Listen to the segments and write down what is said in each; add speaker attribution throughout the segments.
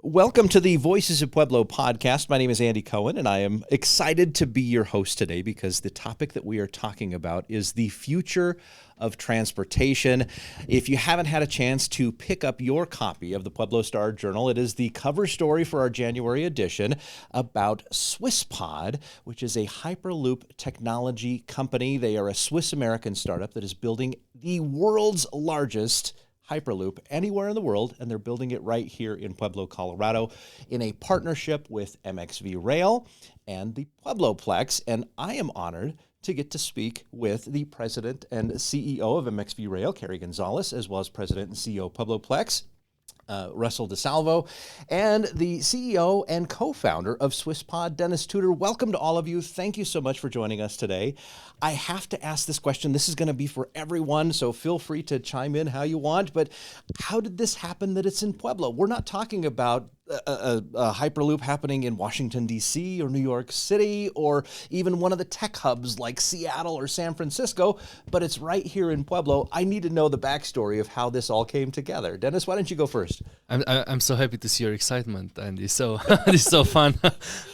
Speaker 1: Welcome to the Voices of Pueblo podcast. My name is Andy Koen, and I am excited to be your host today because the topic that we are talking about is the future of transportation. If you haven't had a chance to pick up your copy of the Pueblo Star Journal, it is the cover story for our January edition about Swisspod, which is a Hyperloop technology company. They are a Swiss-American startup that is building the world's largest Hyperloop anywhere in the world, and they're building it right here in Pueblo, Colorado, in a partnership with MXV Rail and the PuebloPlex. And I am honored to get to speak with the president and CEO of MXV Rail, Kerry Gonzalez, as well as president and CEO of PuebloPlex, Russell DeSalvo, and the CEO and co-founder of Swisspod, Dennis Tudor. Welcome to all of you. Thank you so much for joining us today. I have to ask this question. This is going to be for everyone, so feel free to chime in how you want. But how did this happen that it's in Pueblo? We're not talking about a Hyperloop happening in Washington, D.C. or New York City or even one of the tech hubs like Seattle or San Francisco, but it's right here in Pueblo. I need to know the backstory of how this all came together. Dennis, why don't you go first?
Speaker 2: I'm so happy to see your excitement, Andy. So it's so fun.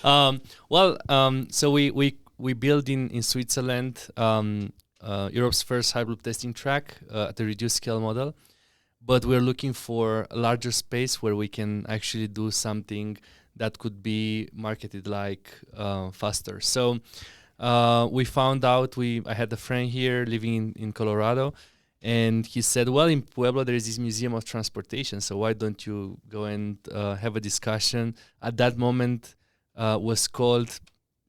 Speaker 2: So we built in Switzerland Europe's first Hyperloop testing track at a reduced scale model. But we're looking for a larger space where we can actually do something that could be marketed like faster. So we found out, I had a friend here living in Colorado, and he said, well, in Pueblo, there is this museum of transportation, so why don't you go and have a discussion? At that moment, was called,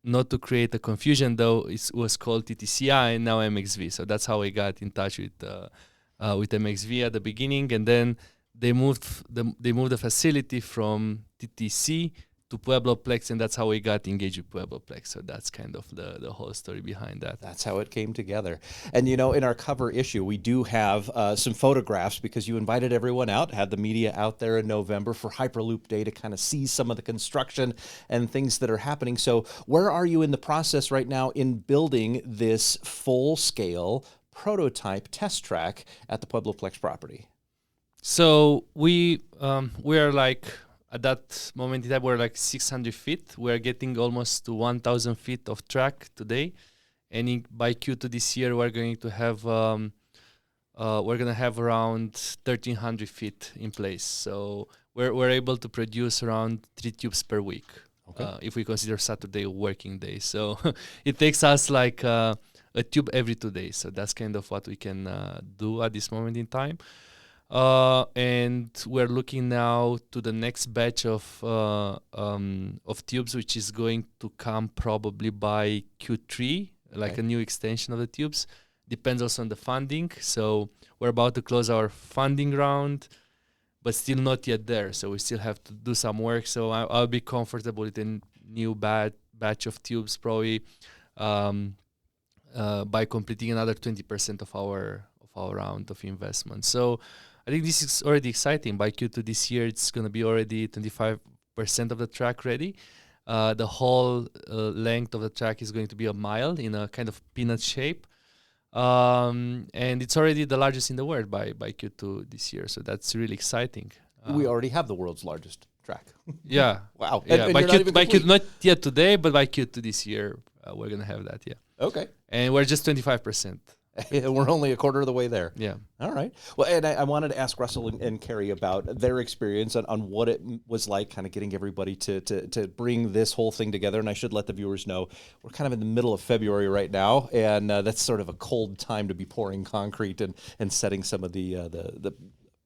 Speaker 2: not to create a confusion though, it was called TTCI and now MXV. So that's how we got in touch with MXV at the beginning, and then they moved the facility from TTC to PuebloPlex, and that's how we got engaged with PuebloPlex. So that's kind of the whole story behind that.
Speaker 1: That's how it came together. And you know, in our cover issue, we do have some photographs because you invited everyone out, had the media out there in November for Hyperloop Day to kind of see some of the construction and things that are happening. So where are you in the process right now in building this full-scale prototype test track at the PuebloPlex property?
Speaker 2: So we are like, at that moment in time, we're like 600 feet. We're getting almost to 1,000 feet of track today, and by Q2 this year, we're going to have around 1,300 feet in place. So we're able to produce around 3 tubes per week, if we consider Saturday a working day. So it takes us like a tube every 2 days. So that's kind of what we can do at this moment in time. And we're looking now to the next batch of tubes, which is going to come probably by Q3, like a new extension of the tubes. Depends also on the funding. So we're about to close our funding round, but still not yet there. So we still have to do some work. So I'll be comfortable with a new batch of tubes probably by completing another 20% of our round of investment. So I think this is already exciting. By Q2 this year, it's going to be already 25% of the track ready. The whole length of the track is going to be a mile in a kind of peanut shape. And it's already the largest in the world by Q2 this year. So that's really exciting.
Speaker 1: We already have the world's largest track.
Speaker 2: Yeah.
Speaker 1: Wow.
Speaker 2: Yeah. By Q2, not yet today, but by Q2 this year, we're going to have that. Yeah.
Speaker 1: Okay.
Speaker 2: And we're just 25%.
Speaker 1: We're only a quarter of the way there.
Speaker 2: Yeah.
Speaker 1: All right. Well, and I wanted to ask Russell and Kerry about their experience on what it was like kind of getting everybody to bring this whole thing together. And I should let the viewers know we're kind of in the middle of February right now, and that's sort of a cold time to be pouring concrete and setting some of the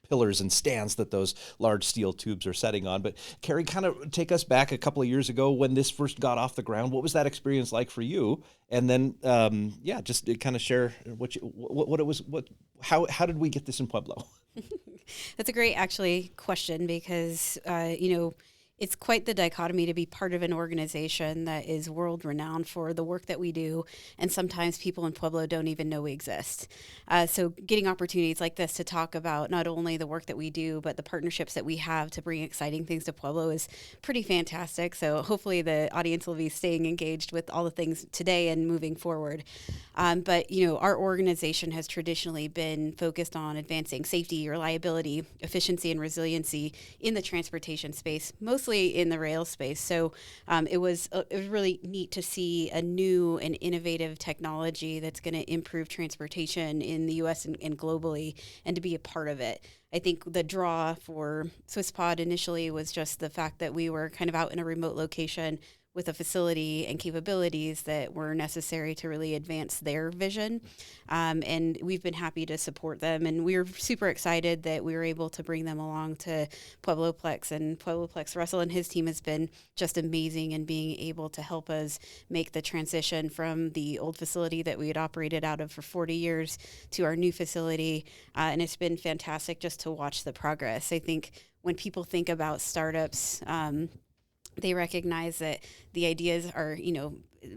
Speaker 1: pillars and stands that those large steel tubes are setting on. But Kerry, kind of take us back a couple of years ago when this first got off the ground. What was that experience like for you? And then, just kind of share how did we get this in Pueblo?
Speaker 3: That's a great, actually, question because, it's quite the dichotomy to be part of an organization that is world renowned for the work that we do, and sometimes people in Pueblo don't even know we exist. So getting opportunities like this to talk about not only the work that we do, but the partnerships that we have to bring exciting things to Pueblo is pretty fantastic. So hopefully the audience will be staying engaged with all the things today and moving forward. But, our organization has traditionally been focused on advancing safety, reliability, efficiency, and resiliency in the transportation space, mostly in the rail space. So it was really neat to see a new and innovative technology that's going to improve transportation in the U.S. and globally, and to be a part of it. I think the draw for Swisspod initially was just the fact that we were kind of out in a remote location with a facility and capabilities that were necessary to really advance their vision. And we've been happy to support them. And we're super excited that we were able to bring them along to PuebloPlex. And PuebloPlex, Russell and his team has been just amazing in being able to help us make the transition from the old facility that we had operated out of for 40 years to our new facility. And it's been fantastic just to watch the progress. I think when people think about startups, they recognize that the ideas are,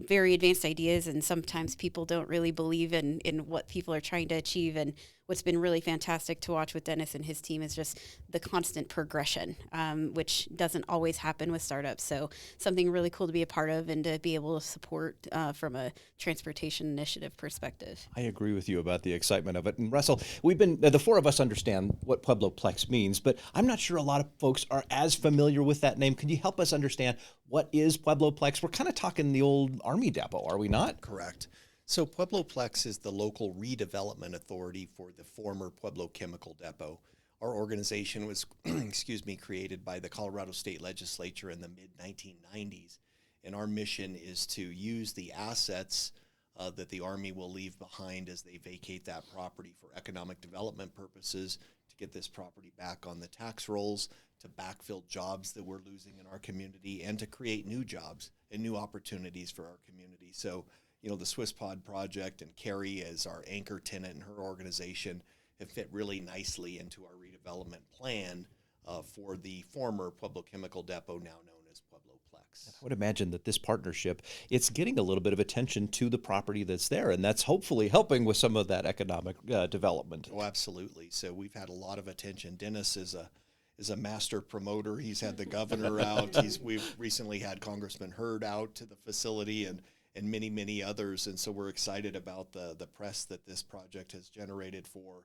Speaker 3: very advanced ideas, and sometimes people don't really believe in what people are trying to achieve. And what's been really fantastic to watch with Dennis and his team is just the constant progression, which doesn't always happen with startups. So something really cool to be a part of and to be able to support from a transportation initiative perspective.
Speaker 1: I agree with you about the excitement of it. And Russell, we've been, the four of us understand what PuebloPlex means, but I'm not sure a lot of folks are as familiar with that name. Can you help us understand what is PuebloPlex? We're kind of talking the old Army depot, are we not?
Speaker 4: Correct. So PuebloPlex is the local redevelopment authority for the former Pueblo Chemical Depot. Our organization was, created by the Colorado State Legislature in the mid-1990s, and our mission is to use the assets that the Army will leave behind as they vacate that property for economic development purposes, to get this property back on the tax rolls, to backfill jobs that we're losing in our community, and to create new jobs and new opportunities for our community. So, the Swisspod project and Carrie as our anchor tenant and her organization have fit really nicely into our redevelopment plan for the former Pueblo Chemical Depot, now known as PuebloPlex.
Speaker 1: I would imagine that this partnership, it's getting a little bit of attention to the property that's there, and that's hopefully helping with some of that economic development.
Speaker 4: Oh, absolutely. So we've had a lot of attention. Dennis is a master promoter. He's had the governor out. We've recently had Congressman Hurd out to the facility, and many, many others. And so we're excited about the press that this project has generated for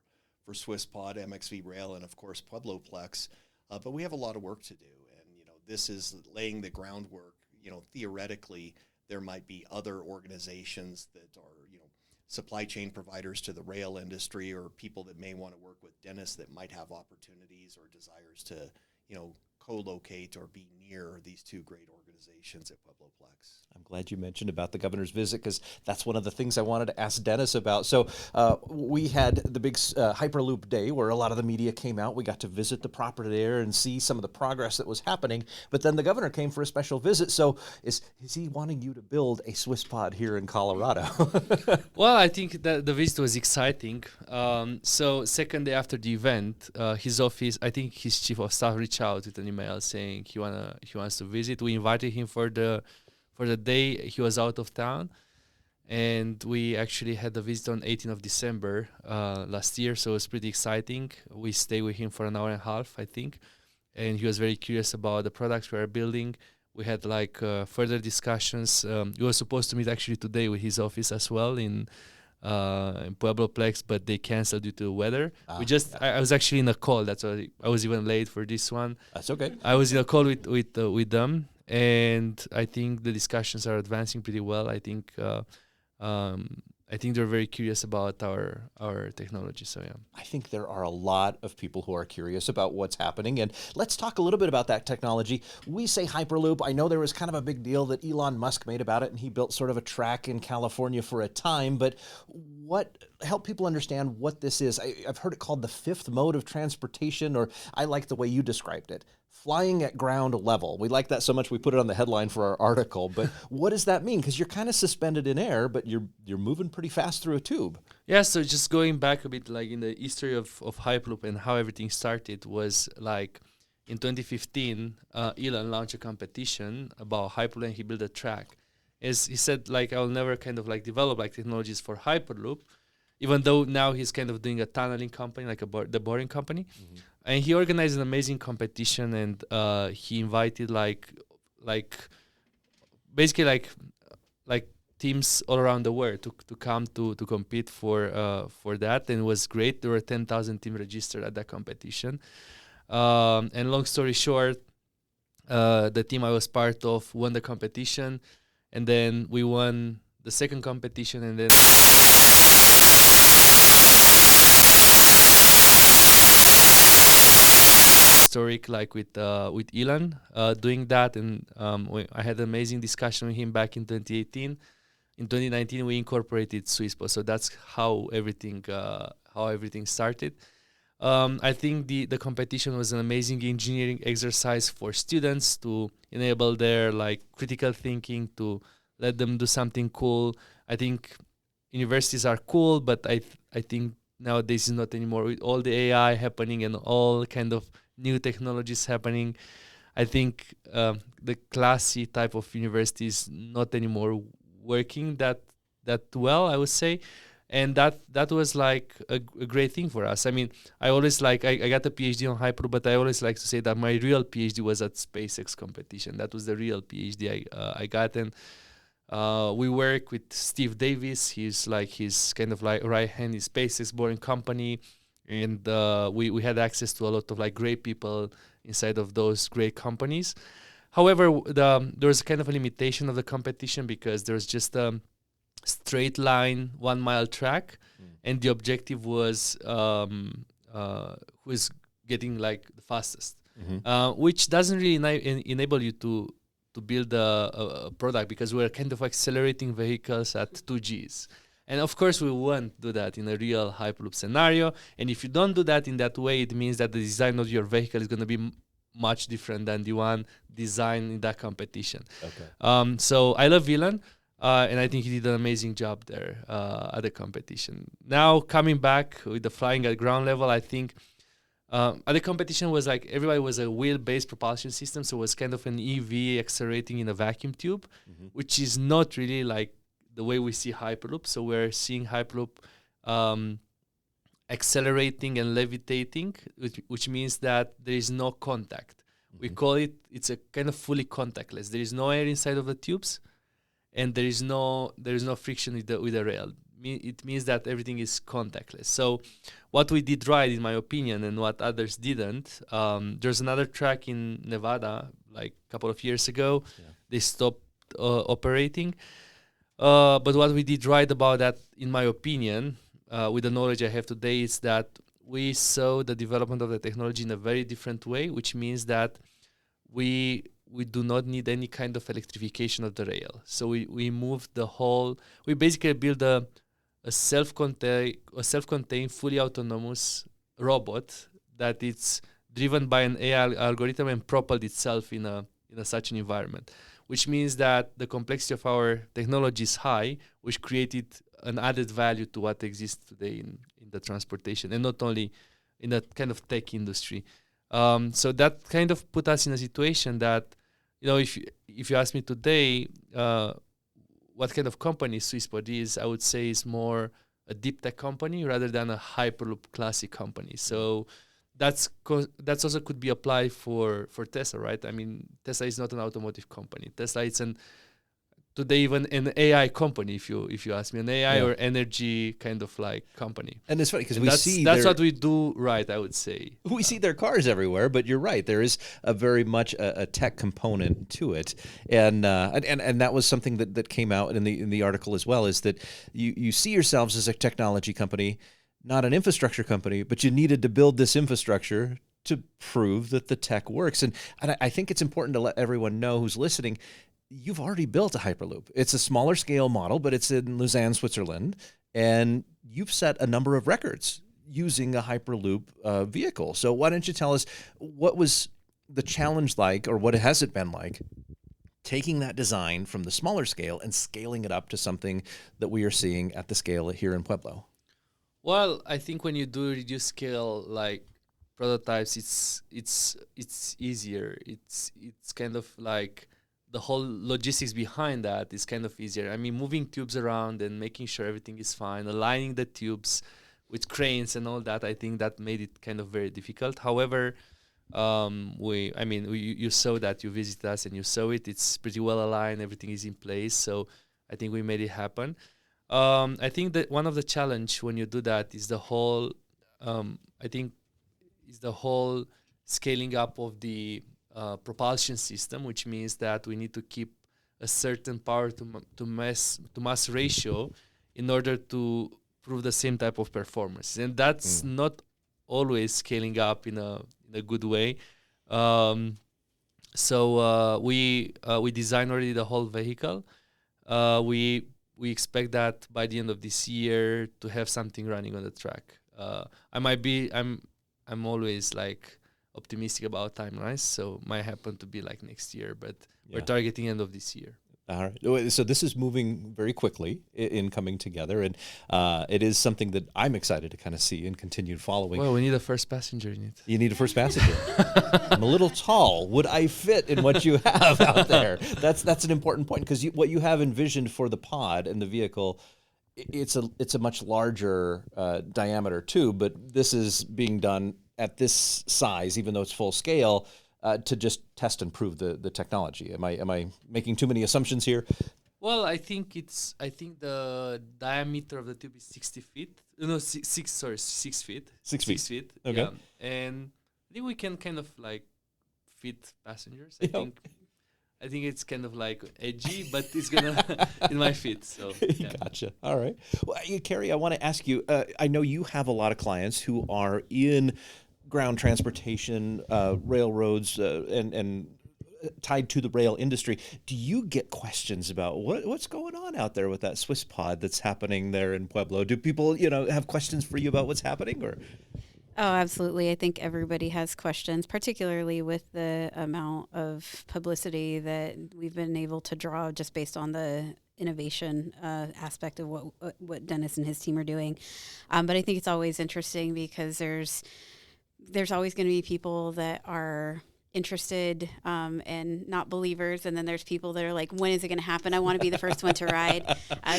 Speaker 4: Swisspod, MXV Rail, and of course PuebloPlex. But we have a lot of work to do. And, this is laying the groundwork. Theoretically, there might be other organizations that are, supply chain providers to the rail industry, or people that may want to work with Dennis that might have opportunities or desires to, co-locate or be near these two great organizations at PuebloPlex.
Speaker 1: I'm glad you mentioned about the governor's visit, because that's one of the things I wanted to ask Dennis about. So we had the big Hyperloop day where a lot of the media came out. We got to visit the property there and see some of the progress that was happening. But then the governor came for a special visit. So is he wanting you to build a Swisspod here in Colorado?
Speaker 2: Well, I think that the visit was exciting. So second day after the event, his office, I think his chief of staff reached out with an email saying he wants to visit. We invited him for the day. He was out of town, and we actually had the visit on 18th of December last year, so it was pretty exciting. We stayed with him for an hour and a half, I think, and he was very curious about the products we are building. We had further discussions. We were supposed to meet actually today with his office as well in PuebloPlex, but they canceled due to weather. I was actually in a call. That's why I was even late for this one.
Speaker 1: That's okay.
Speaker 2: I was in a call with them, and I think the discussions are advancing pretty well. I think they're very curious about our technology. So yeah,
Speaker 1: I think there are a lot of people who are curious about what's happening, and let's talk a little bit about that technology. We say Hyperloop. I know there was kind of a big deal that Elon Musk made about it, and he built sort of a track in California for a time. But help people understand what this is. I've heard it called the fifth mode of transportation, or I like the way you described it. Flying at ground level. We like that so much we put it on the headline for our article. But what does that mean? Because you're kind of suspended in air, but you're moving pretty fast through a tube.
Speaker 2: Yeah, so just going back a bit, like in the history of Hyperloop and how everything started was like in 2015, Elon launched a competition about Hyperloop, and he built a track. As he said, like, I will never kind of like develop like technologies for Hyperloop, even though now he's kind of doing a tunneling company, like the boring company. And he organized an amazing competition, and he invited like basically like teams all around the world to come to compete for that, and it was great. There were 10,000 teams registered at that competition. And long story short, the team I was part of won the competition, and then we won the second competition, and then historic like with Elon doing that, and I had an amazing discussion with him back in 2018. In 2019, we incorporated Swisspod, so that's how everything started. I think the competition was an amazing engineering exercise for students to enable their like critical thinking, to let them do something cool. I think universities are cool, but I think nowadays is not anymore. With all the AI happening and all kind of new technologies happening, I think the classy type of university is not anymore working that well, I would say. And that was like a great thing for us. I mean, I always like, I got a PhD on Hyperloop, but I always like to say that my real PhD was at SpaceX competition. That was the real PhD I got. And we work with Steve Davis. He's kind of like right hand in SpaceX, boring company. And we had access to a lot of like great people inside of those great companies. However, there was kind of a limitation of the competition because there's just a straight line 1 mile track, and the objective was who is getting like the fastest, which doesn't really enable you to build a product, because we're kind of accelerating vehicles at 2Gs. And of course, we won't do that in a real Hyperloop scenario. And if you don't do that in that way, it means that the design of your vehicle is going to be much different than the one designed in that competition. Okay. So I love Elon, and I think he did an amazing job there at the competition. Now coming back with the flying at ground level, I think at the competition was like everybody was a wheel-based propulsion system, so it was kind of an EV accelerating in a vacuum tube, which is not really like the way we see Hyperloop. So we're seeing Hyperloop accelerating and levitating, which means that there is no contact. We call it's a kind of fully contactless. There is no air inside of the tubes, and there is no friction with the rail. It means that everything is contactless. So what we did right, in my opinion, and what others didn't, there's another track in Nevada like a couple of years ago. Yeah. They stopped operating. But what we did right about that, in my opinion, with the knowledge I have today, is that we saw the development of the technology in a very different way, which means that we do not need any kind of electrification of the rail. So we moved we basically built a self-contained, fully autonomous robot that it's driven by an AI algorithm and propelled itself in such an environment, which means that the complexity of our technology is high, which created an added value to what exists today in the transportation, and not only in that kind of tech industry. So that kind of put us in a situation that, if you ask me today, what kind of company Swisspod is, I would say is more a deep tech company rather than a Hyperloop classic company. So that's also could be applied for Tesla, right? I mean, Tesla is not an automotive company. Tesla is today even an AI company, if you ask me, an AI or energy kind of like company.
Speaker 1: And it's funny because
Speaker 2: that's what we do right, I would say.
Speaker 1: We see their cars everywhere, but you're right. There is a very much a tech component to it, and that was something that came out in the article as well. Is that you see yourselves as a technology company, not an infrastructure company, but you needed to build this infrastructure to prove that the tech works. And I think it's important to let everyone know who's listening, you've already built a Hyperloop. It's a smaller scale model, but it's in Lausanne, Switzerland, and you've set a number of records using a Hyperloop vehicle. So why don't you tell us, what was the challenge like, or what has it been like, taking that design from the smaller scale and scaling it up to something that we are seeing at the scale here in Pueblo?
Speaker 2: Well, I think when you do reduce scale, like prototypes, it's easier. It's kind of like the whole logistics behind that is kind of easier. I mean, moving tubes around and making sure everything is fine, aligning the tubes with cranes and all that, I think that made it kind of very difficult. However, you saw that, you visited us and you saw it. It's pretty well aligned. Everything is in place. So I think we made it happen. I think that one of the challenge when you do that is the whole, is the whole scaling up of the propulsion system, which means that we need to keep a certain power to mass ratio in order to prove the same type of performance, and that's not always scaling up in a good way. So we designed already the whole vehicle. We expect that by the end of this year to have something running on the track. I'm always like optimistic about timelines, so might happen to be like next year, but we're targeting end of this year.
Speaker 1: All right. So this is moving very quickly in coming together, and it is something that I'm excited to kind of see and continue following.
Speaker 2: Well, we need a first passenger in it.
Speaker 1: You need a first passenger. I'm a little tall. Would I fit in what you have out there? That's an important point, because what you have envisioned for the pod and the vehicle, it's a much larger diameter too, but this is being done at this size, even though it's full scale, to just test and prove the technology. Am I making too many assumptions here?
Speaker 2: Well, I think the diameter of the tube is 60 feet. No, 6 feet.
Speaker 1: 6 feet. Okay.
Speaker 2: Yeah. And I think we can kind of like fit passengers. I think it's kind of like edgy, but it's gonna in my feet. So yeah.
Speaker 1: Gotcha. All right. Well, Carrie, I want to ask you. I know you have a lot of clients who are in ground transportation, railroads, and tied to the rail industry. Do you get questions about what's going on out there with that Swisspod that's happening there in Pueblo? Do people, have questions for you about what's happening, or?
Speaker 3: Oh, absolutely. I think everybody has questions, particularly with the amount of publicity that we've been able to draw just based on the innovation aspect of what Dennis and his team are doing. But I think it's always interesting because there's always going to be people that are interested and not believers, and then there's people that are like, when is it going to happen? I want to be the first one to ride.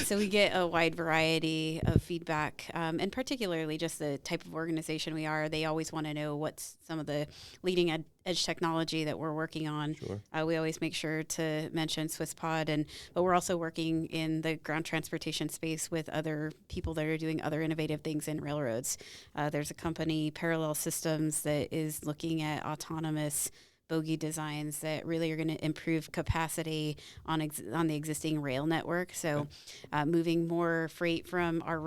Speaker 3: So we get a wide variety of feedback, and particularly just the type of organization we are. They always want to know what's some of the leading edge technology that we're working on.
Speaker 1: Sure.
Speaker 3: We always make sure to mention Swisspod, but we're also working in the ground transportation space with other people that are doing other innovative things in railroads. There's a company, Parallel Systems, that is looking at autonomous bogie designs that really are going to improve capacity on the existing rail network. So moving more freight from our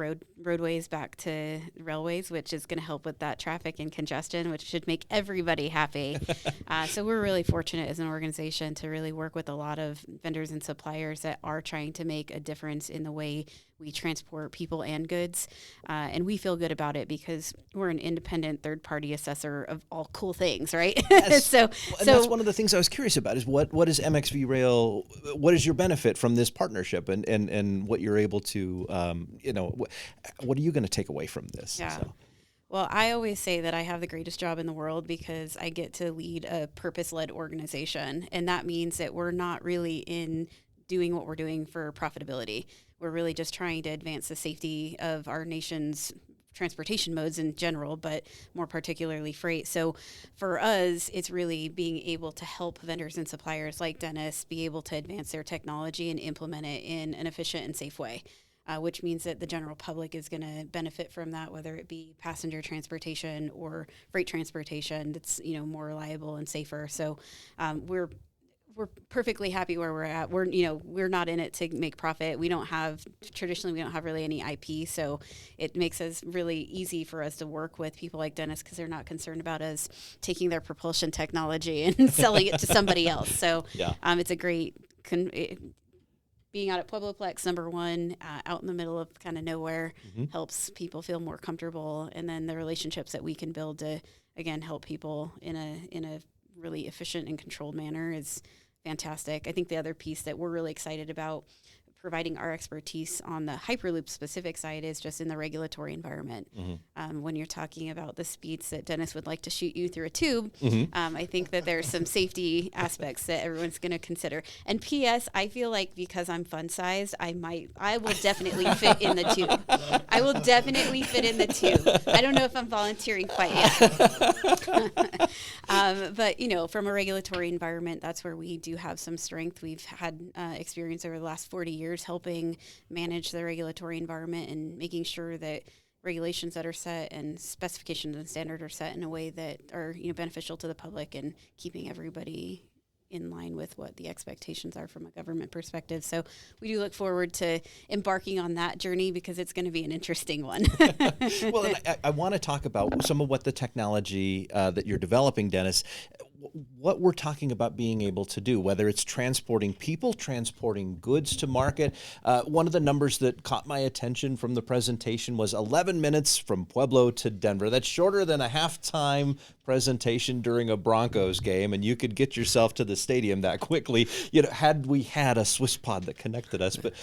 Speaker 3: roadways back to railways, which is going to help with that traffic and congestion, which should make everybody happy. So we're really fortunate as an organization to really work with a lot of vendors and suppliers that are trying to make a difference in the way we transport people and goods. And we feel good about it because we're an independent third-party assessor of all cool things, right?
Speaker 1: Yes.
Speaker 3: So
Speaker 1: that's one of the things I was curious about is what is MXV Rail, what is your benefit from this partnership, and what you're able to, what are you going to take away from this?
Speaker 3: Yeah.
Speaker 1: So.
Speaker 3: Well, I always say that I have the greatest job in the world because I get to lead a purpose-led organization. And that means that we're not really in doing what we're doing for profitability. We're really just trying to advance the safety of our nation's transportation modes in general, but more particularly freight. So for us, it's really being able to help vendors and suppliers like Dennis be able to advance their technology and implement it in an efficient and safe way, which means that the general public is going to benefit from that, whether it be passenger transportation or freight transportation that's, more reliable and safer. So we're perfectly happy where we're at. We're not in it to make profit. We don't have really any IP. So it makes us really easy for us to work with people like Dennis because they're not concerned about us taking their propulsion technology and selling it to somebody else. So it's a great, being out at PuebloPlex, number one, out in the middle of kind of nowhere, helps people feel more comfortable. And then the relationships that we can build to, again, help people in a really efficient and controlled manner is fantastic. I think the other piece that we're really excited about, providing our expertise on the Hyperloop specific side is just in the regulatory environment. When you're talking about the speeds that Dennis would like to shoot you through a tube, I think that there's some safety aspects that everyone's going to consider. And P.S., I feel like because I'm fun-sized, I will definitely fit in the tube. I will definitely fit in the tube. I don't know if I'm volunteering quite yet. But, from a regulatory environment, that's where we do have some strength. We've had experience over the last 40 years helping manage the regulatory environment and making sure that regulations that are set and specifications and standards are set in a way that are beneficial to the public and keeping everybody in line with what the expectations are from a government perspective. So we do look forward to embarking on that journey because it's going to be an interesting one.
Speaker 1: Well, and I want to talk about some of what the technology that you're developing, Dennis, what we're talking about being able to do, whether it's transporting people, transporting goods to market. One of the numbers that caught my attention from the presentation was 11 minutes from Pueblo to Denver. That's shorter than a halftime presentation during a Broncos game, and you could get yourself to the stadium that quickly, had we had a Swisspod that connected us. But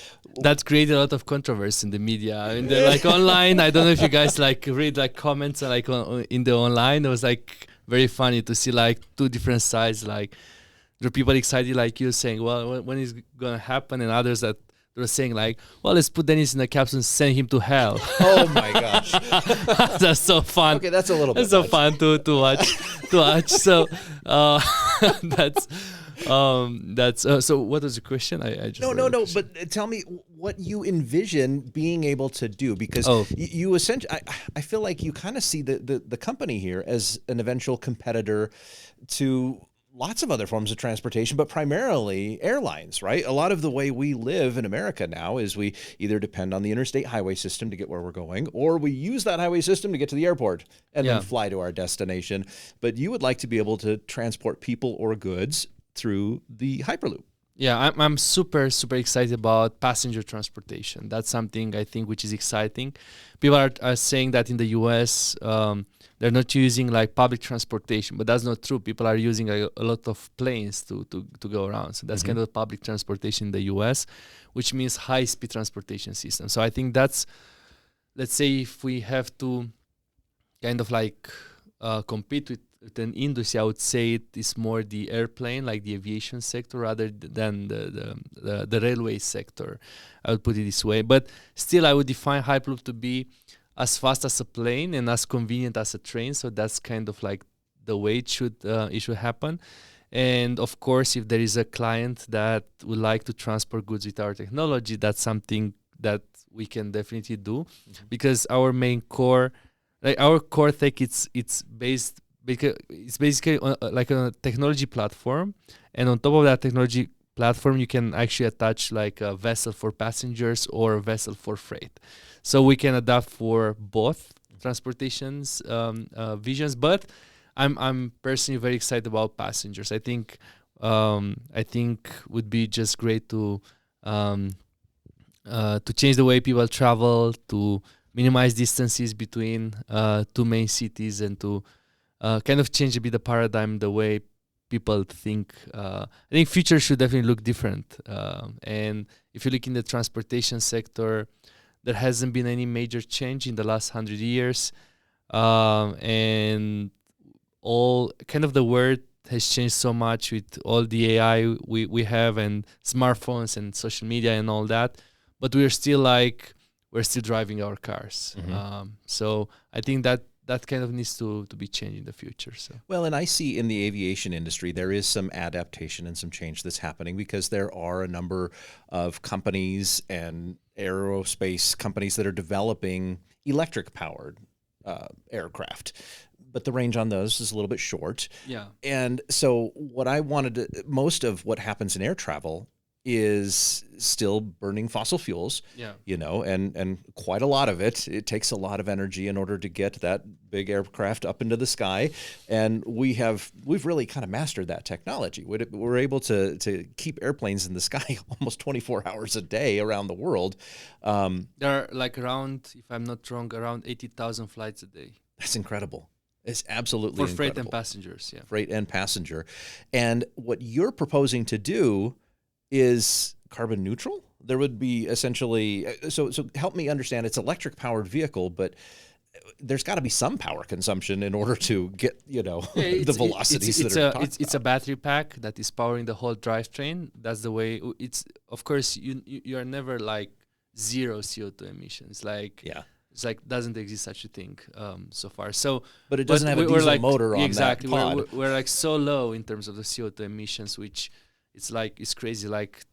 Speaker 2: that created a lot of controversy in the media. I mean, they're online. I don't know if you guys read comments in the online. It was very funny to see two different sides. There are people excited like you saying, well, when is gonna happen, and others that were saying well, let's put Dennis in a capsule and send him to hell.
Speaker 1: Oh my gosh.
Speaker 2: That's so fun.
Speaker 1: Okay, that's a little bit
Speaker 2: That's so
Speaker 1: much.
Speaker 2: fun to watch. So so what was the question? I just
Speaker 1: No. But tell me what you envision being able to do, because you essentially, I feel like you kind of see the company here as an eventual competitor to lots of other forms of transportation, but primarily airlines, right? A lot of the way we live in America now is we either depend on the interstate highway system to get where we're going, or we use that highway system to get to the airport and then fly to our destination. But you would like to be able to transport people or goods through the Hyperloop.
Speaker 2: Yeah, I'm super, super excited about passenger transportation. That's something I think which is exciting. People are saying that in the US, they're not using public transportation, but that's not true. People are using a lot of planes to go around. So that's kind of public transportation in the US, which means high-speed transportation system. So I think that's, let's say if we have to kind of compete with an industry, I would say it is more the airplane, the aviation sector, rather than the railway sector. I would put it this way. But still, I would define Hyperloop to be as fast as a plane and as convenient as a train. So that's kind of the way it should happen. And of course, if there is a client that would like to transport goods with our technology, that's something that we can definitely do, because our main core, our core tech, it's based. Because it's basically on a technology platform, and on top of that technology platform, you can actually attach a vessel for passengers or a vessel for freight. So we can adapt for both transportations visions. But I'm personally very excited about passengers. I think would be just great to change the way people travel, to minimize distances between two main cities, and to kind of change a bit the paradigm, the way people think. I think future should definitely look different. And if you look in the transportation sector, there hasn't been any major change in the last 100 years. And all kind of the world has changed so much with all the AI we have and smartphones and social media and all that. But we're still driving our cars. So I think that kind of needs to be changed in the future. So
Speaker 1: well, and I see in the aviation industry there is some adaptation and some change that's happening, because there are a number of companies and aerospace companies that are developing electric-powered aircraft. But the range on those is a little bit short.
Speaker 2: Yeah.
Speaker 1: And so most of what happens in air travel is still burning fossil fuels, and quite a lot of it. It takes a lot of energy in order to get that big aircraft up into the sky. And we've really kind of mastered that technology. We're able to keep airplanes in the sky almost 24 hours a day around the world.
Speaker 2: There are around, if I'm not wrong, around 80,000 flights a day.
Speaker 1: That's incredible. It's absolutely
Speaker 2: incredible. For freight
Speaker 1: incredible.
Speaker 2: And passengers, yeah.
Speaker 1: Freight and passenger. And what you're proposing to do is carbon neutral. there would be essentially, so help me understand, it's electric powered vehicle, but there's got to be some power consumption in order to get, the velocities that are talked
Speaker 2: it's a battery pack that is powering the whole drivetrain. That's the way it's, of course, you are never like zero CO2 emissions. Like,
Speaker 1: yeah.
Speaker 2: It's like doesn't exist such a thing so far. So,
Speaker 1: but it doesn't have a diesel motor on
Speaker 2: exactly.
Speaker 1: that pod.
Speaker 2: We're like so low in terms of the CO2 emissions, which it's crazy, like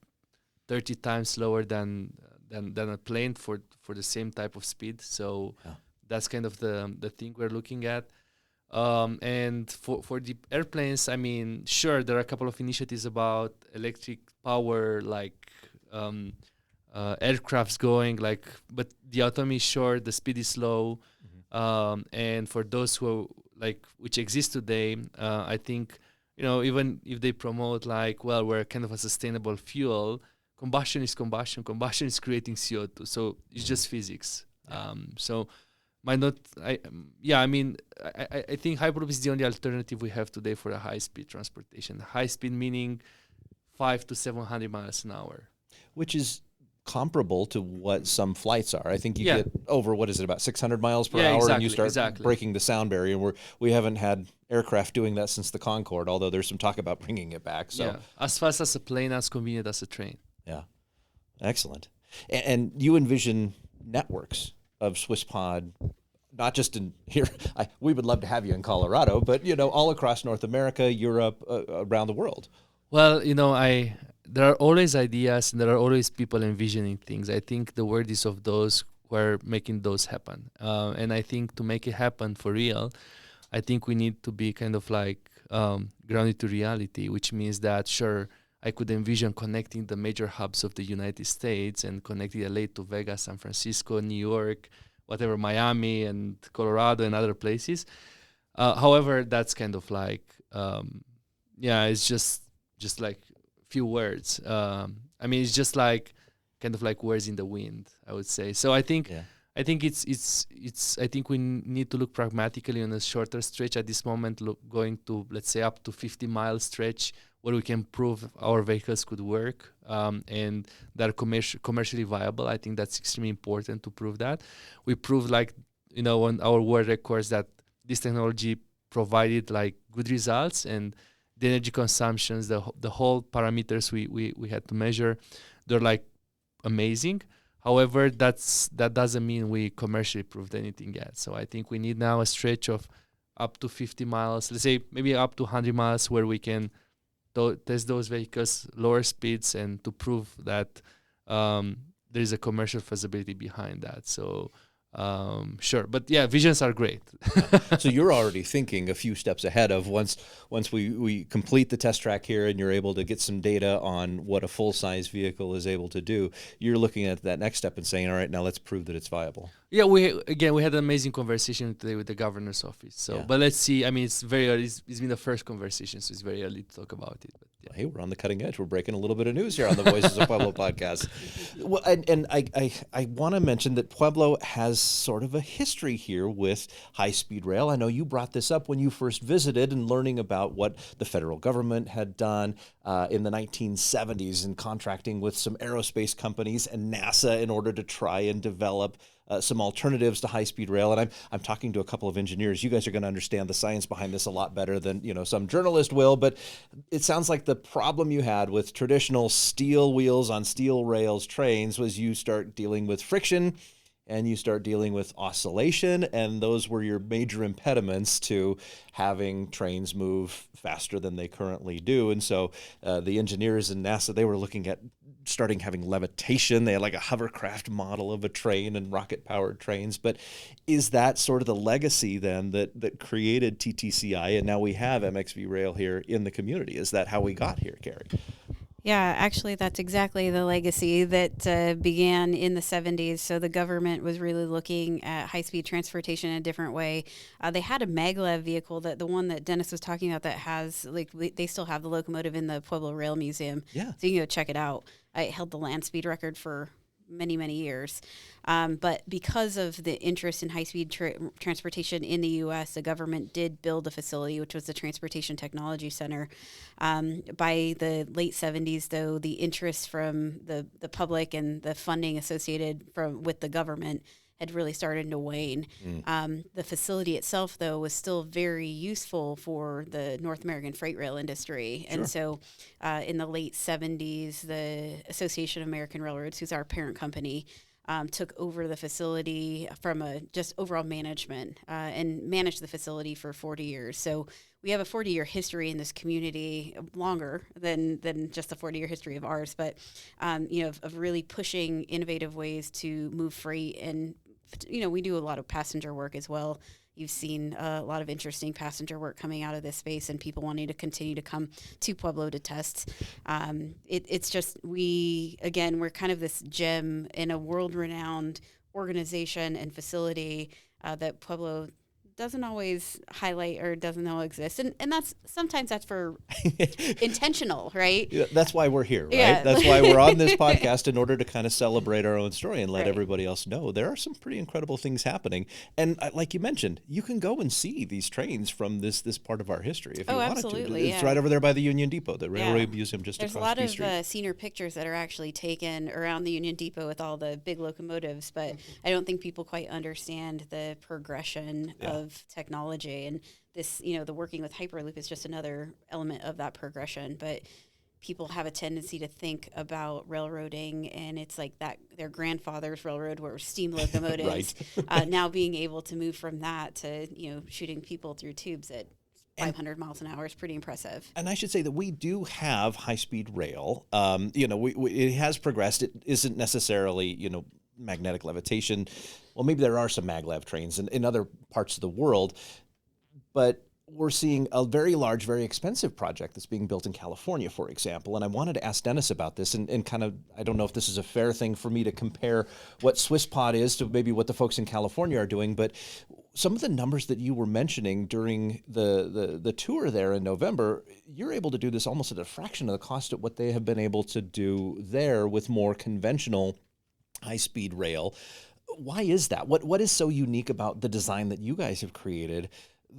Speaker 2: 30 times lower than a plane for the same type of speed. So that's kind of the thing we're looking at. And for the airplanes, I mean, sure, there are a couple of initiatives about electric power, like aircrafts going, like, but the autonomy is short, the speed is low, and for those who which exist today, I think even if they promote like, well, we're kind of a sustainable fuel, combustion is creating CO2, so it's just physics. So might not. I think Hyperloop is the only alternative we have today for a high-speed transportation. High speed meaning 500 to 700 miles an hour,
Speaker 1: which is comparable to what some flights are. I think you get over, what is it, about 600 miles per hour, and you start breaking the sound barrier. And we haven't had aircraft doing that since the Concorde, although there's some talk about bringing it back. So
Speaker 2: as fast as a plane, as convenient as a train.
Speaker 1: Yeah, excellent. And you envision networks of Swisspod, not just in here. We would love to have you in Colorado, but all across North America, Europe, around the world.
Speaker 2: Well, there are always ideas and there are always people envisioning things. I think the word is of those who are making those happen. And I think to make it happen for real, I think we need to be kind of like grounded to reality, which means that, sure, I could envision connecting the major hubs of the United States and connecting LA to Vegas, San Francisco, New York, whatever, Miami and Colorado and other places. However, that's kind of like, it's just like few words. It's just like kind of like words in the wind, I would say. So I think I think we need to look pragmatically on a shorter stretch at this moment, going to, let's say, up to 50-mile stretch where we can prove our vehicles could work and that are commercially viable. I think that's extremely important to prove that. We proved on our world records that this technology provided like good results, and the energy consumptions, the whole parameters we had to measure, they're like amazing. However, that doesn't mean we commercially proved anything yet. So I think we need now a stretch of up to 50 miles, let's say maybe up to 100 miles, where we can test those vehicles, lower speeds, and to prove that there is a commercial feasibility behind that. So sure, but visions are great.
Speaker 1: So you're already thinking a few steps ahead of once we complete the test track here and you're able to get some data on what a full-size vehicle is able to do. You're looking at that next step and saying, all right, now let's prove that it's viable.
Speaker 2: Yeah, we had an amazing conversation today with the governor's office. So, but let's see. I mean, it's very early. It's been the first conversation, so it's very early to talk about it. But
Speaker 1: hey, we're on the cutting edge. We're breaking a little bit of news here on the Voices of Pueblo podcast. Well, and I want to mention that Pueblo has sort of a history here with high-speed rail. I know you brought this up when you first visited and learning about what the federal government had done in the 1970s and contracting with some aerospace companies and NASA in order to try and develop some alternatives to high-speed rail. And I'm talking to a couple of engineers. You guys are going to understand the science behind this a lot better than some journalist will. But it sounds like the problem you had with traditional steel wheels on steel rails trains was you start dealing with friction and you start dealing with oscillation, and those were your major impediments to having trains move faster than they currently do. And so the engineers in NASA, they were looking at starting having levitation. They had like a hovercraft model of a train and rocket-powered trains. But is that sort of the legacy then that created TTCI, and now we have MXV Rail here in the community? Is that how we got here, Carrie?
Speaker 3: Yeah, actually, that's exactly the legacy that began in the 70s. So the government was really looking at high-speed transportation in a different way. They had a maglev vehicle, that the one that Dennis was talking about, that has, they still have the locomotive in the Pueblo Rail Museum.
Speaker 1: Yeah.
Speaker 3: So you can go check it out. It held the land speed record for many, many years. But because of the interest in high-speed transportation in the U.S., the government did build a facility, which was the Transportation Technology Center. By the late 70s, though, the interest from the public and the funding associated with the government had really started to wane. The facility itself, though, was still very useful for the North American freight rail industry. Sure. And so in the late 70s, the Association of American Railroads, who's our parent company, took over the facility from just overall management and managed the facility for 40 years. So we have a 40-year history in this community, longer than just the 40-year history of ours, but of really pushing innovative ways to move freight. And we do a lot of passenger work as well. You've seen a lot of interesting passenger work coming out of this space and people wanting to continue to come to Pueblo to test. It's just, we're kind of this gem in a world-renowned organization and facility that Pueblo doesn't always highlight or doesn't know exist. And sometimes that's for intentional, right?
Speaker 1: Yeah, that's why we're here, right?
Speaker 3: Yeah.
Speaker 1: That's why we're on this podcast, in order to kind of celebrate our own story and let everybody else know there are some pretty incredible things happening. And like you mentioned, you can go and see these trains from this part of our history if you wanted
Speaker 3: absolutely,
Speaker 1: to. It's right over there by the Union Depot, the Railway
Speaker 3: Yeah.
Speaker 1: Museum just
Speaker 3: There's
Speaker 1: across the street.
Speaker 3: There's a lot of senior pictures that are actually taken around the Union Depot with all the big locomotives, but I don't think people quite understand the progression of technology. And this, the working with Hyperloop is just another element of that progression. But people have a tendency to think about railroading, and it's like that their grandfather's railroad were steam locomotives. Now being able to move from that to, shooting people through tubes at 500 miles an hour is pretty impressive.
Speaker 1: And I should say that we do have high-speed rail. It has progressed. It isn't necessarily, magnetic levitation. Well, maybe there are some maglev trains in other parts of the world, but we're seeing a very large, very expensive project that's being built in California, for example. And I wanted to ask Dennis about this and kind of, I don't know if this is a fair thing for me to compare what Swisspod is to maybe what the folks in California are doing, but some of the numbers that you were mentioning during the tour there in November, you're able to do this almost at a fraction of the cost of what they have been able to do there with more conventional high-speed rail. Why is that? What is so unique about the design that you guys have created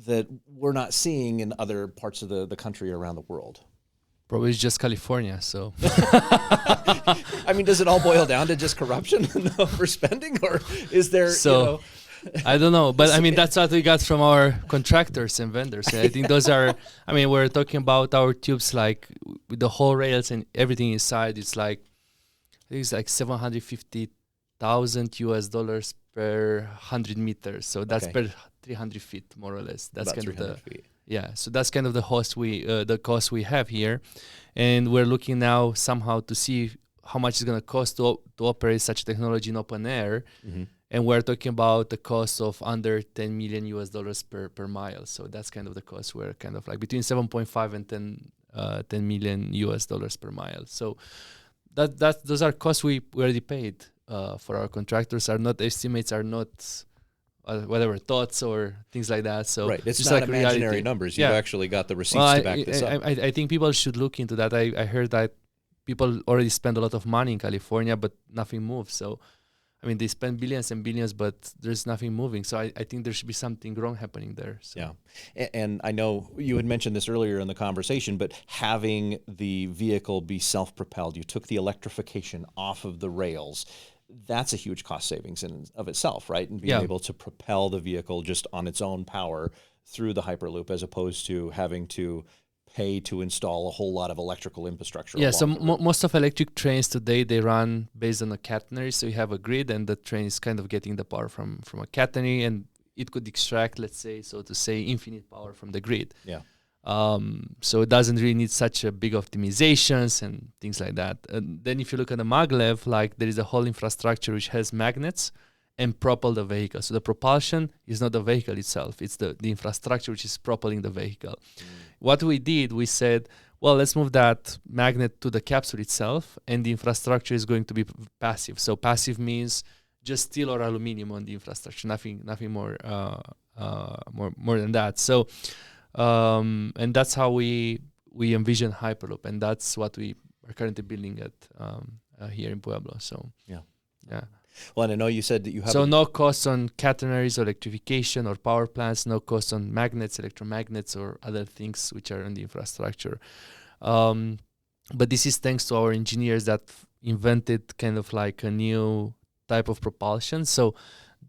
Speaker 1: that we're not seeing in other parts of the country around the world?
Speaker 2: Probably it's just California, so.
Speaker 1: I mean, does it all boil down to just corruption and overspending, or is there,
Speaker 2: I don't know, but I mean, that's what we got from our contractors and vendors. And I think those are, we're talking about our tubes, like with the whole rails and everything inside, it's like, I think it's like $750,000 per 100 meters. So that's per 300 feet, more or less. That's
Speaker 1: about
Speaker 2: kind of the
Speaker 1: feet.
Speaker 2: Yeah. So that's kind of the cost we have here, and we're looking now somehow to see how much it's going to cost to operate such technology in open air.
Speaker 1: Mm-hmm.
Speaker 2: And we're talking about the cost of under $10 million per mile. So that's kind of the cost. We're kind of like between 7.5 and 10 million US dollars per mile. So those are costs we already paid for our contractors. Are not estimates, are not whatever thoughts or things like that. So
Speaker 1: it's
Speaker 2: just
Speaker 1: not
Speaker 2: like
Speaker 1: imaginary
Speaker 2: reality.
Speaker 1: numbers. You've actually got the receipts to back this up.
Speaker 2: I think people should look into that. I heard that people already spend a lot of money in California, but nothing moves. So they spend billions and billions, but there's nothing moving. So I think there should be something wrong happening there. So.
Speaker 1: Yeah. And I know you had mentioned this earlier in the conversation, but having the vehicle be self-propelled, you took the electrification off of the rails. That's a huge cost savings in of itself, right? And being able to propel the vehicle just on its own power through the Hyperloop, as opposed to having to pay to install a whole lot of electrical infrastructure.
Speaker 2: Yeah, so most of electric trains today, they run based on a catenary. So you have a grid, and the train is kind of getting the power from a catenary, and it could extract, let's say, so to say, infinite power from the grid.
Speaker 1: Yeah.
Speaker 2: So it doesn't really need such a big optimizations and things like that. And then if you look at the maglev, like there is a whole infrastructure which has magnets and propel the vehicle. So the propulsion is not the vehicle itself. It's the infrastructure which is propelling the vehicle. What we did, we said, well, let's move that magnet to the capsule itself, and the infrastructure is going to be passive. So passive means just steel or aluminum on the infrastructure, nothing more than that. So and that's how we envision Hyperloop, and that's what we are currently building at here in Pueblo. So Yeah.
Speaker 1: Well, and I know you said that you have.
Speaker 2: So no cost on catenaries or electrification or power plants, no cost on magnets, electromagnets, or other things which are in the infrastructure. But this is thanks to our engineers that invented kind of like a new type of propulsion. So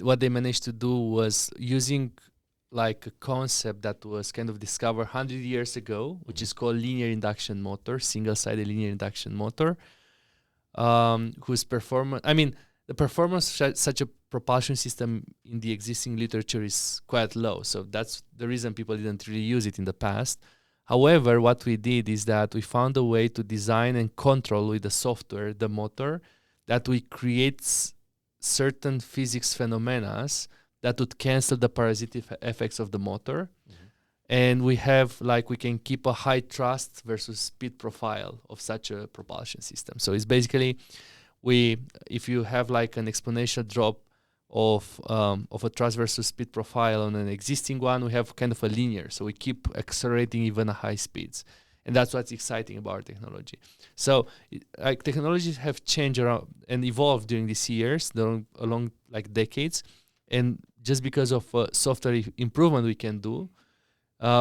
Speaker 2: what they managed to do was using like a concept that was kind of discovered 100 years ago, which is called linear induction motor, single-sided linear induction motor, whose performance, the performance of such a propulsion system in the existing literature is quite low. So that's the reason people didn't really use it in the past. However, what we did is that we found a way to design and control with the software, the motor, that we create certain physics phenomena that would cancel the parasitic effects of the motor. And we can keep a high thrust versus speed profile of such a propulsion system. So it's basically, if you have like an exponential drop of a thrust versus speed profile on an existing one, we have kind of a linear. So we keep accelerating even at high speeds. And that's what's exciting about our technology. So technologies have changed around and evolved during these years, along like decades. And just because of software improvement we can do,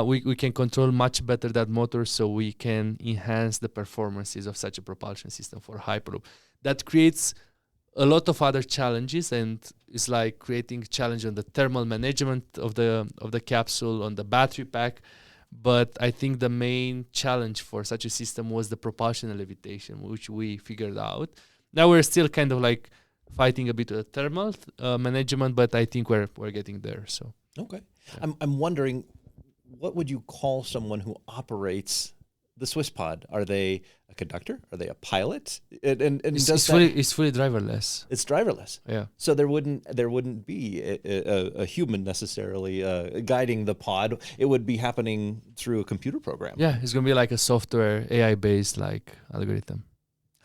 Speaker 2: we can control much better that motor, so we can enhance the performances of such a propulsion system for Hyperloop. That creates a lot of other challenges, and it's like creating challenge on the thermal management of the capsule, on the battery pack. But I think the main challenge for such a system was the propulsion and levitation, which we figured out. Now we're still kind of like fighting a bit with the thermal management, but I think we're getting there. So
Speaker 1: okay, yeah. I'm wondering, what would you call someone who operates the Swisspod? Are they a conductor? Are they a pilot? And
Speaker 2: it's fully driverless.
Speaker 1: It's driverless.
Speaker 2: Yeah.
Speaker 1: So there wouldn't be a human necessarily guiding the pod. It would be happening through a computer program.
Speaker 2: Yeah, it's gonna be like a software AI-based like algorithm.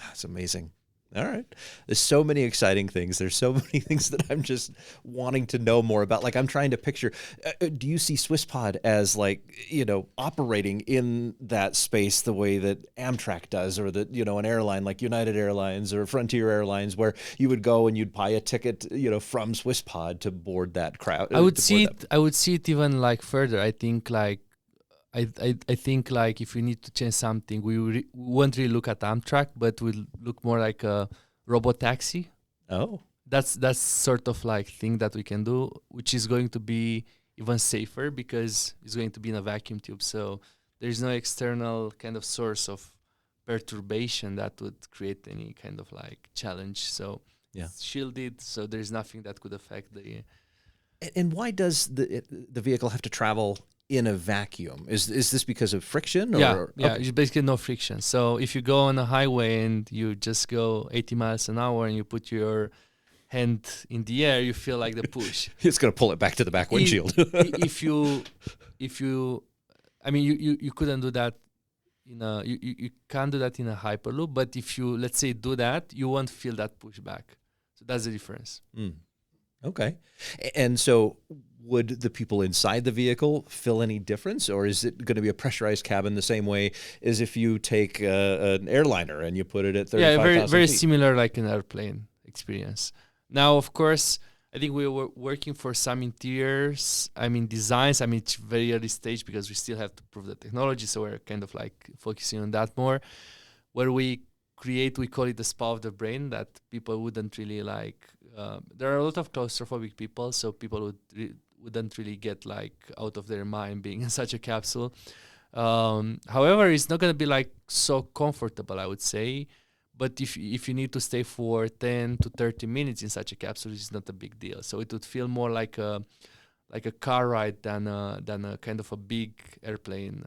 Speaker 1: That's amazing. All right. There's so many exciting things. There's so many things that I'm just wanting to know more about. Like, I'm trying to picture, do you see Swisspod as like, operating in that space the way that Amtrak does, or that, an airline like United Airlines or Frontier Airlines, where you would go and you'd buy a ticket, from Swisspod to board that crowd?
Speaker 2: I would see it even like further. I think like, I think like if we need to change something, we won't really look at Amtrak, but we'll look more like a robot taxi.
Speaker 1: Oh,
Speaker 2: that's sort of like thing that we can do, which is going to be even safer because it's going to be in a vacuum tube. So there's no external kind of source of perturbation that would create any kind of like challenge. So it's shielded, so there's nothing that could affect the.
Speaker 1: And why does the vehicle have to travel in a vacuum? Is this because of friction? Or?
Speaker 2: Yeah, it's basically no friction. So if you go on a highway and you just go 80 miles an hour and you put your hand in the air, you feel like the push.
Speaker 1: It's going to pull it back to the back windshield.
Speaker 2: If you, you couldn't do that you can't do that in a Hyperloop. But if you, let's say, do that, you won't feel that pushback. So that's the difference.
Speaker 1: Okay. And so would the people inside the vehicle feel any difference, or is it going to be a pressurized cabin the same way as if you take an airliner and you put it at 35,000
Speaker 2: very, very
Speaker 1: feet?
Speaker 2: similar like an airplane experience. Now, of course, I think we were working for some interiors, designs. It's very early stage because we still have to prove the technology. So we're kind of like focusing on that more, where we call it the spa of the brain, that people wouldn't really like. There are a lot of claustrophobic people, so people wouldn't really get like out of their mind being in such a capsule. However, it's not going to be like so comfortable, I would say. But if you need to stay for 10 to 30 minutes in such a capsule, it's not a big deal. So it would feel more like a car ride than a kind of a big airplane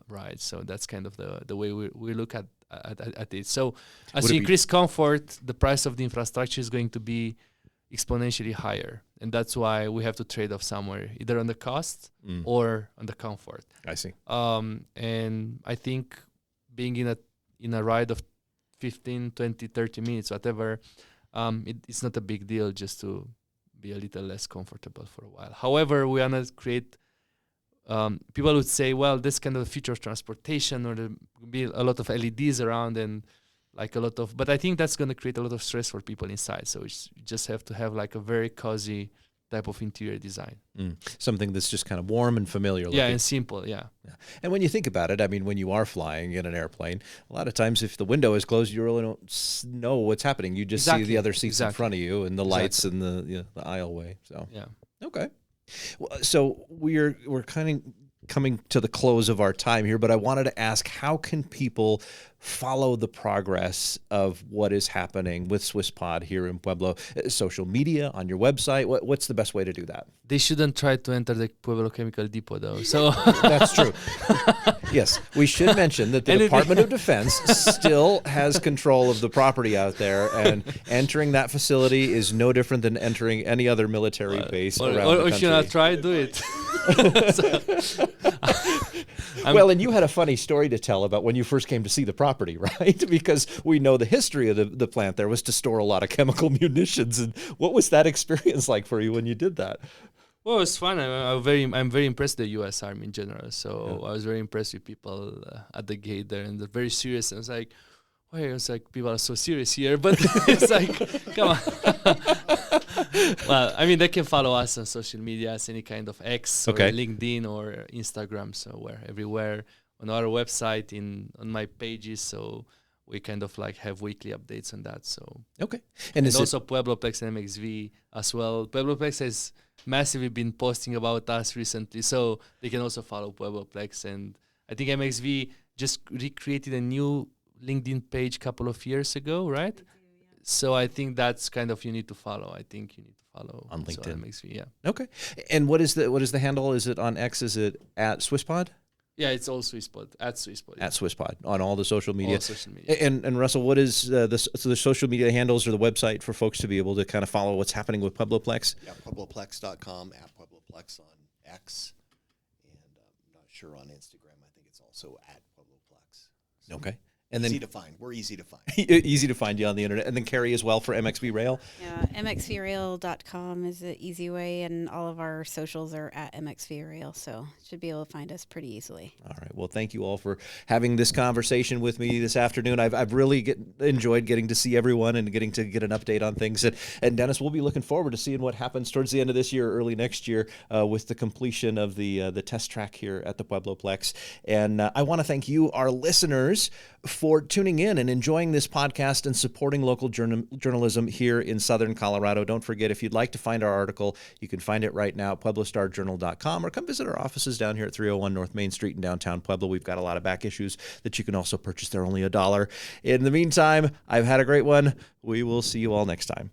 Speaker 2: ride. So that's kind of the way we look at it. So as you increase comfort, the price of the infrastructure is going to be exponentially higher. And that's why we have to trade off somewhere, either on the cost or on the comfort.
Speaker 1: I see.
Speaker 2: And I think being in a ride of 15, 20, 30 minutes, whatever, it's not a big deal just to be a little less comfortable for a while. However, we want to create, people would say, well, this kind of future of transportation, or there will be a lot of LEDs around, and like a lot of, but I think that's going to create a lot of stress for people inside. So you just have to have like a very cozy type of interior design.
Speaker 1: Something that's just kind of warm and familiar looking.
Speaker 2: Yeah, and simple, yeah.
Speaker 1: And when you think about it, I mean, when you are flying in an airplane, a lot of times if the window is closed, you really don't know what's happening. You just see the other seats in front of you and the lights and the aisleway. So
Speaker 2: yeah.
Speaker 1: Okay. Well, so we're kind of coming to the close of our time here, but I wanted to ask, how can people follow the progress of what is happening with Swisspod here in Pueblo? Social media, on your website, what's the best way to do that?
Speaker 2: They shouldn't try to enter the Pueblo Chemical Depot, though. So
Speaker 1: that's true. Yes, we should mention that the Department of Defense still has control of the property out there, and entering that facility is no different than entering any other military base around the country.
Speaker 2: Or if you're not trying, do it.
Speaker 1: Well, and you had a funny story to tell about when you first came to see the property, right? Because we know the history of the plant there was to store a lot of chemical munitions. And what was that experience like for you when you did that?
Speaker 2: Well, it was fun. I'm very impressed with the U.S. Army in general. So I was very impressed with people at the gate there, and they're very serious. And I was like, why? I was like, people are so serious here, but it's like, come on. Well, I mean, they can follow us on social media, as any kind of X or LinkedIn or Instagram. So we're everywhere on our website, on my pages. So we kind of like have weekly updates on that. So and also PuebloPlex and MXV as well. PuebloPlex has massively been posting about us recently, so they can also follow PuebloPlex. And I think MXV just recreated a new LinkedIn page a couple of years ago, right? So I think that's kind of, you need to follow. I think you need to follow
Speaker 1: on LinkedIn.
Speaker 2: MXV, yeah.
Speaker 1: Okay. And what is the handle? Is it on X? Is it at Swisspod?
Speaker 2: Yeah, it's all Swisspod, at Swisspod.
Speaker 1: At Swisspod, on all the social media.
Speaker 2: All social media.
Speaker 1: And Russell, what is the social media handles or the website for folks to be able to kind of follow what's happening with PuebloPlex?
Speaker 4: Yeah, PuebloPlex.com, at PuebloPlex on X, and I'm not sure on Instagram. I think it's also at PuebloPlex. So
Speaker 1: okay.
Speaker 4: And easy to find. We're easy to find.
Speaker 1: Easy to find you on the internet. And then Carrie as well for MXV Rail.
Speaker 3: Yeah, mxvrail.com is the easy way, and all of our socials are at mxvrail, so should be able to find us pretty easily.
Speaker 1: All right. Well, thank you all for having this conversation with me this afternoon. I've really enjoyed getting to see everyone and getting to get an update on things. And Dennis, we'll be looking forward to seeing what happens towards the end of this year, early next year, with the completion of the test track here at the PuebloPlex. And I want to thank you, our listeners, for tuning in and enjoying this podcast and supporting local journalism here in Southern Colorado. Don't forget, if you'd like to find our article, you can find it right now at PuebloStarJournal.com, or come visit our offices down here at 301 North Main Street in downtown Pueblo. We've got a lot of back issues that you can also purchase. They're only $1. In the meantime, I've had a great one. We will see you all next time.